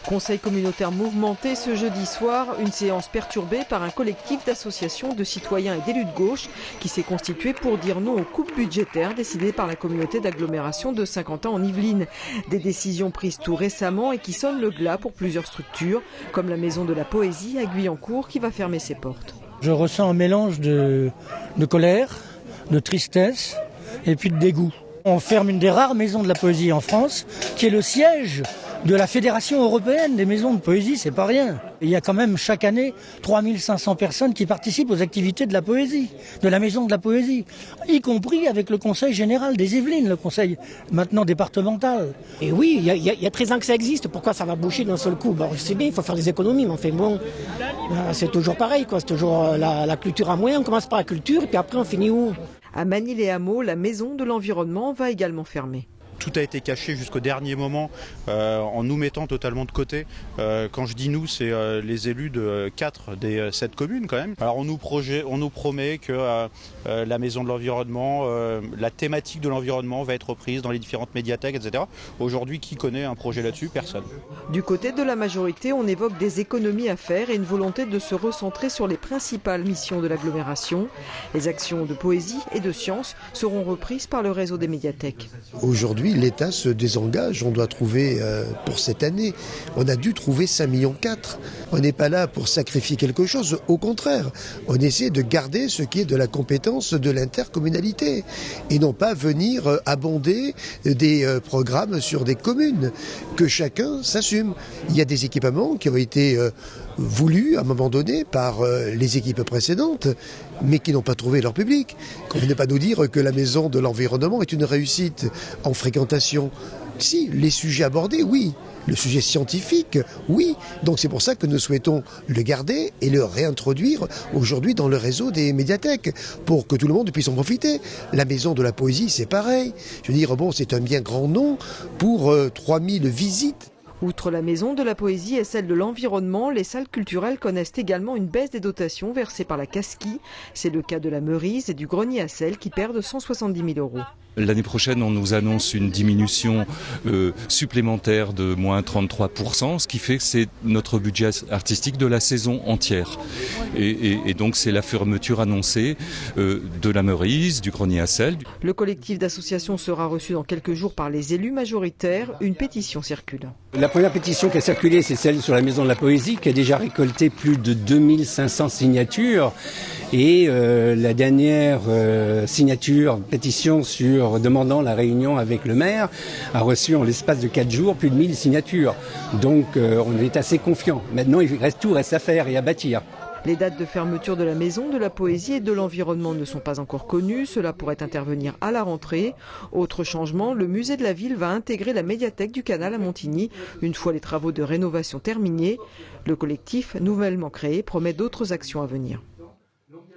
Conseil communautaire mouvementé ce jeudi soir, une séance perturbée par un collectif d'associations de citoyens et d'élus de gauche qui s'est constitué pour dire non aux coupes budgétaires décidées par la communauté d'agglomération de Saint-Quentin en Yvelines. Des décisions prises tout récemment et qui sonnent le glas pour plusieurs structures, comme la Maison de la Poésie à Guyancourt qui va fermer ses portes. Je ressens un mélange de colère, de tristesse et puis de dégoût. On ferme une des rares maisons de la poésie en France, qui est le siège de la Fédération européenne des maisons de poésie, c'est pas rien. Il y a quand même chaque année 3500 personnes qui participent aux activités de la poésie, de la maison de la poésie, y compris avec le conseil général des Yvelines, le conseil maintenant départemental. Et oui, il y a 13 ans que ça existe, pourquoi ça va boucher d'un seul coup? Bon, c'est bien, il faut faire des économies, mais enfin bon, c'est toujours pareil, quoi. C'est toujours la culture à moyen, on commence par la culture et puis après on finit où? À Magny-les-Hameaux, la maison de l'environnement va également fermer. Tout a été caché jusqu'au dernier moment en nous mettant totalement de côté. Quand je dis nous, c'est les élus de 4 des 7 communes quand même. Alors on nous promet que la maison de l'environnement, la thématique de l'environnement va être reprise dans les différentes médiathèques, etc. Aujourd'hui, qui connaît un projet là-dessus? Personne. Du côté de la majorité, on évoque des économies à faire et une volonté de se recentrer sur les principales missions de l'agglomération. Les actions de poésie et de sciences seront reprises par le réseau des médiathèques. Aujourd'hui, l'État se désengage, on doit trouver pour cette année, on a dû trouver 5,4 millions. On n'est pas là pour sacrifier quelque chose, au contraire, on essaie de garder ce qui est de la compétence de l'intercommunalité et non pas venir abonder des programmes sur des communes, que chacun s'assume. Il y a des équipements qui ont été voulus à un moment donné par les équipes précédentes, mais qui n'ont pas trouvé leur public. Qu'on ne venait pas nous dire que la maison de l'environnement est une réussite en fréquentation. Si, les sujets abordés, oui. Le sujet scientifique, oui. Donc c'est pour ça que nous souhaitons le garder et le réintroduire aujourd'hui dans le réseau des médiathèques pour que tout le monde puisse en profiter. La maison de la poésie, c'est pareil. Je veux dire, bon, c'est un bien grand nom pour 3000 visites. Outre la maison de la poésie et celle de l'environnement, les salles culturelles connaissent également une baisse des dotations versées par la Casqui. C'est le cas de la Meurise et du Grenier à Sel qui perdent 170 000 €. L'année prochaine, on nous annonce une diminution supplémentaire de moins 33%, ce qui fait que c'est notre budget artistique de la saison entière. Et donc c'est la fermeture annoncée de la Meurise, du Grenier à Sel. Le collectif d'associations sera reçu dans quelques jours par les élus majoritaires. Une pétition circule. La première pétition qui a circulé, c'est celle sur la Maison de la Poésie, qui a déjà récolté plus de 2500 signatures. Et la dernière pétition sur demandant la réunion avec le maire a reçu en l'espace de 4 jours plus de 1000 signatures. Donc on est assez confiant. Maintenant, tout reste à faire et à bâtir. Les dates de fermeture de la maison de la poésie et de l'environnement ne sont pas encore connues. Cela pourrait intervenir à la rentrée. Autre changement, le musée de la ville va intégrer la médiathèque du Canal à Montigny une fois les travaux de rénovation terminés. Le collectif nouvellement créé promet d'autres actions à venir.